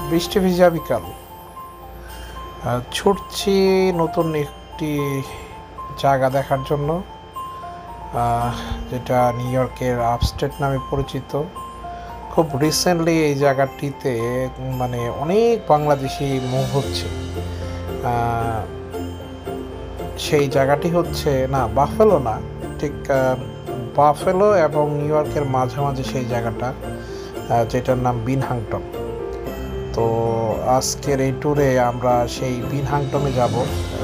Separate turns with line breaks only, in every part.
বৃষ্টি ভিজা বিকাল, ছুটছি নতুন একটি জায়গা দেখার জন্য, যেটা নিউ ইয়র্কের আপস্টেট নামে পরিচিত। খুব রিসেন্টলি এই জায়গাটিতে মানে অনেক বাংলাদেশি মুভ হচ্ছে। সেই জায়গাটি হচ্ছে না বাফেলো না, ঠিক বাফেলো এবং নিউ ইয়র্কের মাঝামাঝি সেই জায়গাটা, যেটার নাম বিনহাংটন। তো আজকের এই ট্যুরে আমরা সেই বিনহাংটনে যাব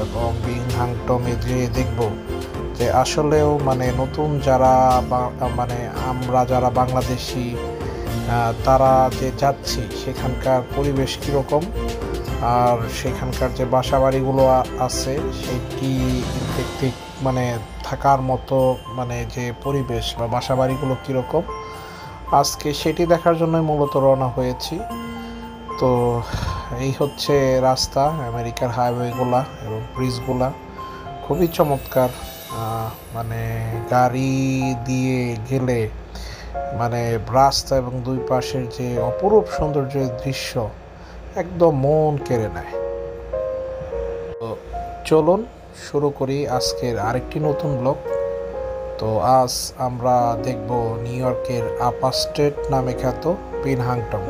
এবং বিনহাংটনে যেয়ে দেখব যে আসলেও মানে নতুন যারা মানে আমরা যারা বাংলাদেশি তারা যে যাচ্ছি সেখানকার পরিবেশ কীরকম, আর সেখানকার যে বাসাবাড়িগুলো আছে সেটি দেখতে মানে থাকার মতো মানে যে পরিবেশ বা বাসাবাড়িগুলো কীরকম, আজকে সেটি দেখার জন্যই মূলত রওনা হয়েছি। তো এই হচ্ছে রাস্তা, আমেরিকার হাইওয়েগুলা এবং ব্রিজগুলা খুবই চমৎকার। মানে গাড়ি দিয়ে গেলে মানে রাস্তা এবং দুই পাশের যে অপরূপ সৌন্দর্যের দৃশ্য একদম মন কেড়ে নেয়। তো চলুন শুরু করি আজকের আরেকটি নতুন ব্লগ। তো আজ আমরা দেখব নিউ ইয়র্কের আপস্টেট নামে খ্যাত বিনহাংটন।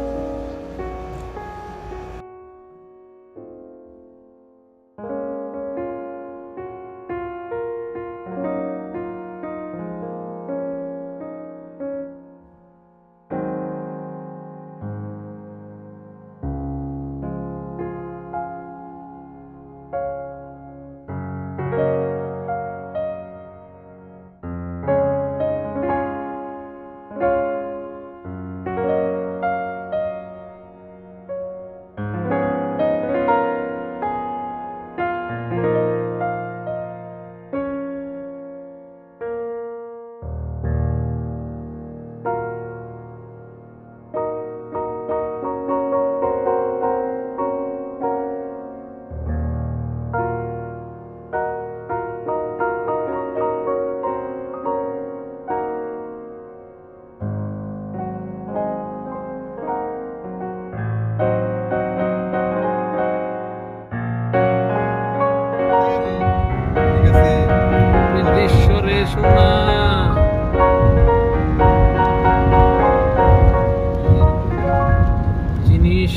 জিনিস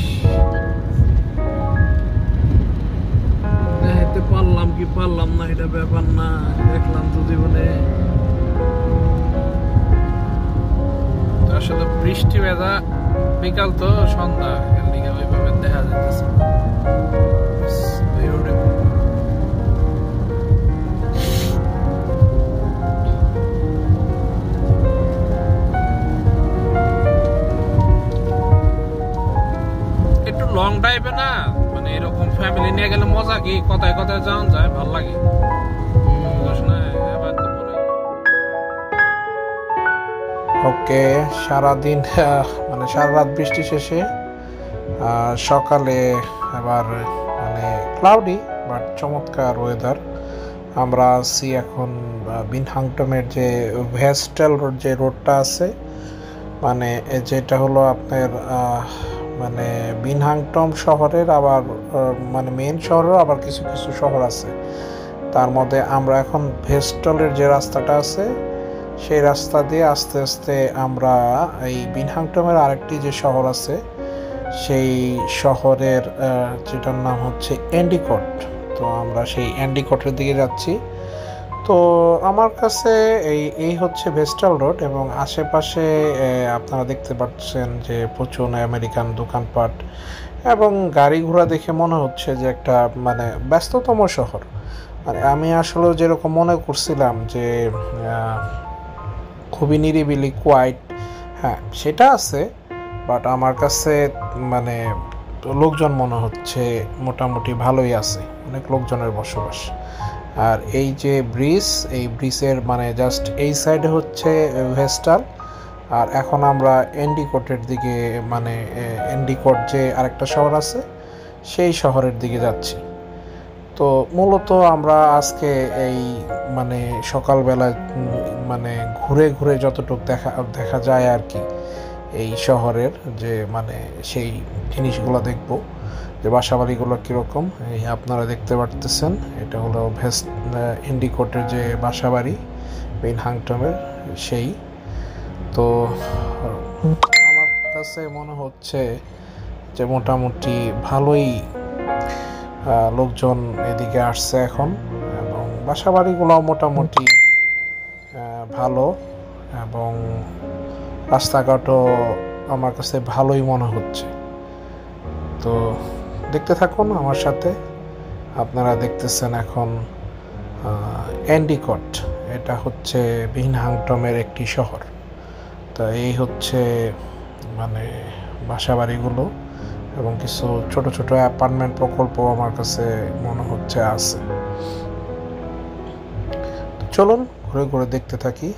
দেখাতে পারলাম কি পারলাম না এটা ব্যাপার না, দেখলাম তো জীবনে। আসলে বৃষ্টি ভেজা বিকাল তো সন্ধ্যা ওইভাবে দেখা যাচ্ছে। লং ড্রাইভে না মানে এরকম ফ্যামিলি নিয়ে গেলে মজা কি, কথায় কথায় যাওয়া যায়, ভাল লাগে। ওকে, সারাদিন মানে সারা রাত বৃষ্টি শেষে সকালে আবার মানে ক্লাউডি বাট চমৎকার ওয়েদার। আমরা আছি এখন বিনহাংটনের যে ভেস্টেল রোড, যে রোডটা আছে মানে যেটা হলো আপনার মানে বিনহাংটন শহরের আবার মানে মেন শহরের আবার কিছু কিছু শহর আছে, তার মধ্যে আমরা এখন ভেস্টলের যে রাস্তাটা আছে সেই রাস্তা দিয়ে আস্তে আস্তে আমরা এই বিনহাংটনের আরেকটি যে শহর আছে সেই শহরের যেটার নাম হচ্ছে এন্ডিকট। তো আমরা সেই এন্ডিকটের দিকে যাচ্ছি। তো আমার কাছে এই হচ্ছে ভেস্টাল রোড এবং আশেপাশে আপনারা দেখতে পাচ্ছেন যে প্রচুর আমেরিকান দোকানপাট এবং গাড়ি ঘোড়া দেখে মনে হচ্ছে যে একটা মানে ব্যস্ততম শহর। মানে আমি আসলে যেরকম মনে করছিলাম যে খুবই নিরিবিলি কোয়াইট, হ্যাঁ সেটা আছে, বাট আমার কাছে মানে লোকজন মনে হচ্ছে মোটামুটি ভালোই আছে, অনেক লোকজনের বসবাস। আর এই যে ব্রিজ, এই ব্রিজের মানে জাস্ট এই সাইডে হচ্ছে ভেস্টাল, আর এখন আমরা এন্ডিকটের দিকে মানে এন্ডিকট যে আরেকটা শহর আছে সেই শহরের দিকে যাচ্ছি। তো তো মূলত আমরা আজকে এই মানে সকালবেলা মানে ঘুরে ঘুরে যতটুকু দেখা যায় আর কি এই শহরের যে মানে সেই জিনিসগুলো দেখব, যে বাসাবাড়িগুলো কীরকম। এই আপনারা দেখতে পারতেছেন এটা হলো এন্ডিকোটের যে বাসাবাড়ি বিনহাংটনের সেই। তো আমার কাছে মনে হচ্ছে যে মোটামুটি ভালোই লোকজন এদিকে আসছে এখন, এবং বাসাবাড়িগুলোও মোটামুটি ভালো, এবং রাস্তাঘাটও আমার কাছে ভালোই মনে হচ্ছে। তো দেখতে থাকুন আমার সাথে। আপনারা দেখতেছেন এখন এন্ডিকট, এটা হচ্ছে বিনহাংটনের একটি শহর। তা এই হচ্ছে মানে বাসাবাড়িগুলো, এবং কিছু ছোট ছোট অ্যাপার্টমেন্ট প্রকল্প আমার কাছে মনে হচ্ছে আছে। চলুন ঘুরে ঘুরে দেখতে থাকি।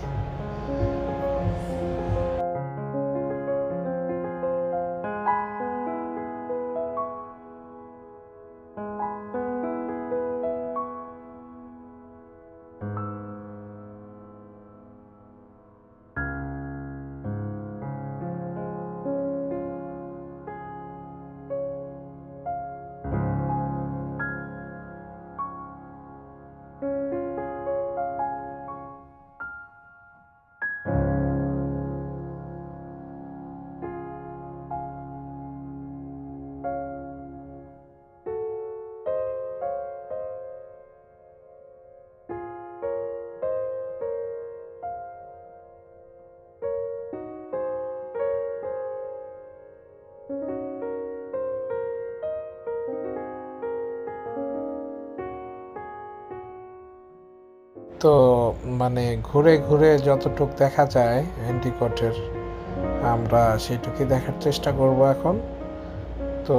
তো মানে ঘুরে ঘুরে যতটুক দেখা যায় এন্ডিকটের, আমরা সেটুকুই দেখার চেষ্টা করব এখন। তো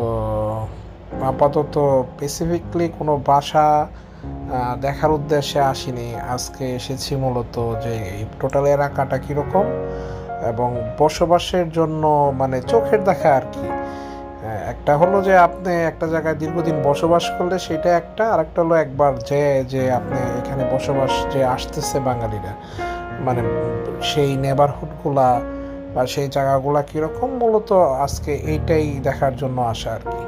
আপাতত স্পেসিফিকলি কোনো বাসা দেখার উদ্দেশ্যে আসিনি, আজকে এসেছি মূলত যে এই টোটাল এলাকাটা কীরকম এবং বসবাসের জন্য মানে চোখের দেখা আর কি। একটা হলো যে আপনি একটা জায়গায় দীর্ঘদিন বসবাস করলে সেটা একটা, আরেকটা হলো একবার যে আপনি এখানে বসবাস যে আসতেছে বাঙালিরা, মানে সেই নেবারহুডগুলা বা সেই জায়গাগুলা কীরকম, মূলত আজকে এইটাই দেখার জন্য আসা আর কি।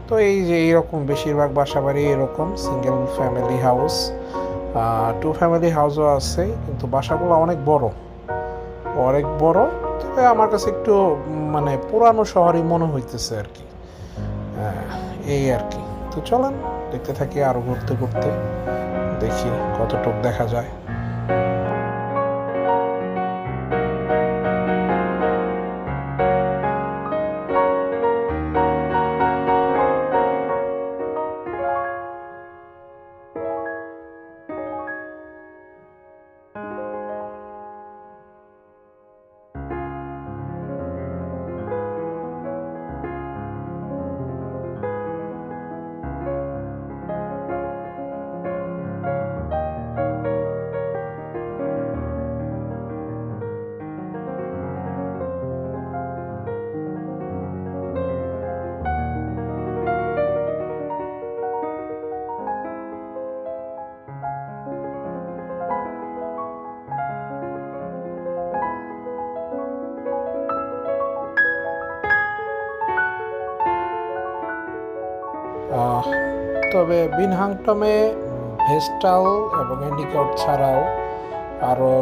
তো এই যে এইরকম বেশিরভাগ বাসাবাড়ি এরকম সিঙ্গেল ফ্যামিলি হাউস, 2 ফ্যামিলি হাউসও আছে, কিন্তু বাসাগুলো অনেক বড় অনেক বড়। তবে আমার কাছে একটু মানে পুরানো শহরই মনে হইতেছে আর কি, এই আর কি। তো চলেন দেখতে থাকি, আরো ঘুরতে ঘুরতে দেখি কতটুক দেখা যায়। তবে বিনহাংটমে ভেস্টাল এবং এন্ডিকট ছাড়াও আরও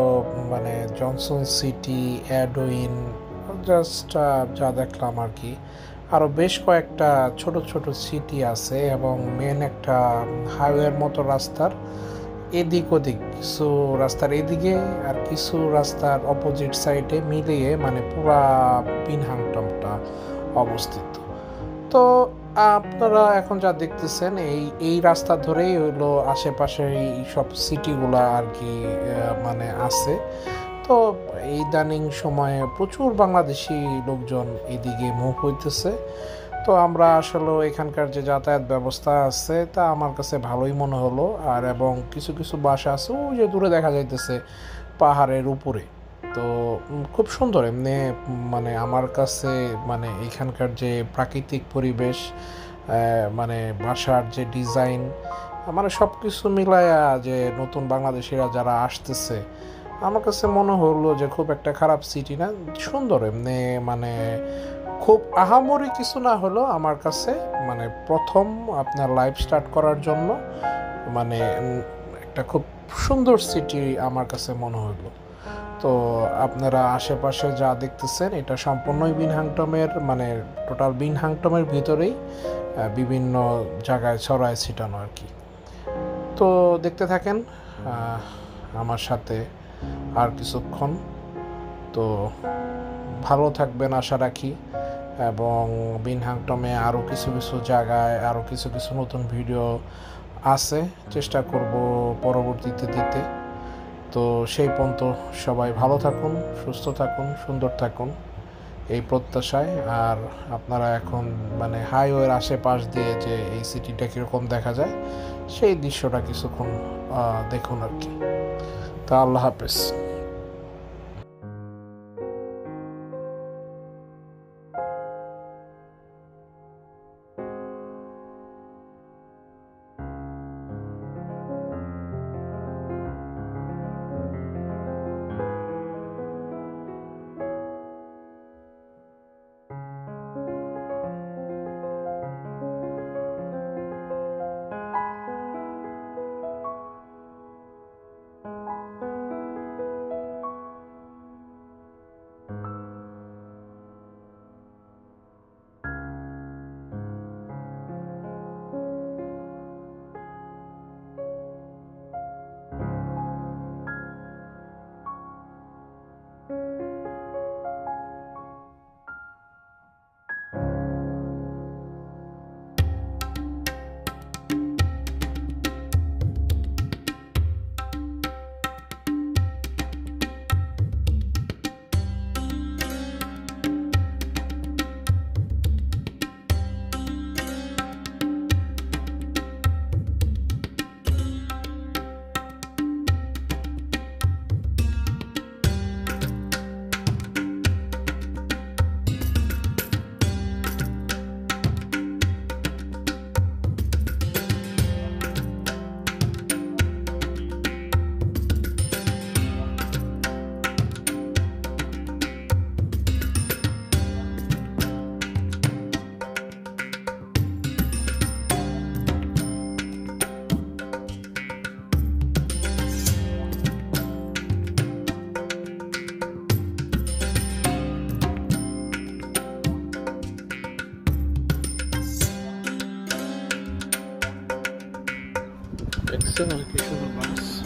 মানে জনসন সিটি, অ্যাডউইন, জাস্ট যা দেখলাম আর কি, আরও বেশ কয়েকটা ছোট ছোট সিটি আছে, এবং মেন একটা হাইওয়ের মতো রাস্তার এদিক ওদিক, কিছু রাস্তার এদিকে আর কিছু রাস্তার অপোজিট সাইডে মিলিয়ে মানে পুরা বিনহাংটমটা অবস্থিত। তো আপনারা এখন যা দেখতেছেন এই রাস্তা ধরেই হইলো আশেপাশে এই সব সিটিগুলা আর কি মানে আছে। তো এই ইদানিং সময়ে প্রচুর বাংলাদেশি লোকজন এদিকে মুভ হইতেছে। তো আমরা আসলে এখানকার যে যাতায়াত ব্যবস্থা আছে তা আমার কাছে ভালোই মনে হলো। আর এবং কিছু কিছু বাসা আছে ওই যে দূরে দেখা যাইতেছে পাহাড়ের উপরে, তো খুব সুন্দর এমনি মানে আমার কাছে মানে এখানকার যে প্রাকৃতিক পরিবেশ, মানে বাসার যে ডিজাইন, মানে সব কিছু মিলায়া যে নতুন বাংলাদেশিরা যারা আসতেছে, আমার কাছে মনে হলো যে খুব একটা খারাপ সিটি না, সুন্দর এমনি, মানে খুব আহামরি কিছু না হলো আমার কাছে, মানে প্রথম আপনার লাইফ স্টার্ট করার জন্য মানে একটা খুব সুন্দর সিটি আমার কাছে মনে হলো। তো আপনারা আশেপাশে যা দেখতেছেন এটা সম্পূর্ণই বিনহাংটমের, মানে টোটাল বিনহাংটমের ভিতরেই বিভিন্ন জায়গায় ছড়ায় ছিটানো আর কি। তো দেখতে থাকেন আমার সাথে আর কিছুক্ষণ। তো ভালো থাকবেন আশা রাখি, এবং বিনহাংটমে আরও কিছু কিছু জায়গায় আরও কিছু কিছু নতুন ভিডিও আছে, চেষ্টা করব পরবর্তীতে দিতে। তো সেই পর্যন্ত সবাই ভালো থাকুন, সুস্থ থাকুন, সুন্দর থাকুন এই প্রত্যাশায়। আর আপনারা এখন মানে হাইওয়ের আশেপাশ দিয়ে যে এই সিটিটা কীরকম দেখা যায় সেই দৃশ্যটা কিছুক্ষণ দেখুন আর কি। তা আল্লাহ হাফেজ। Excellent, que show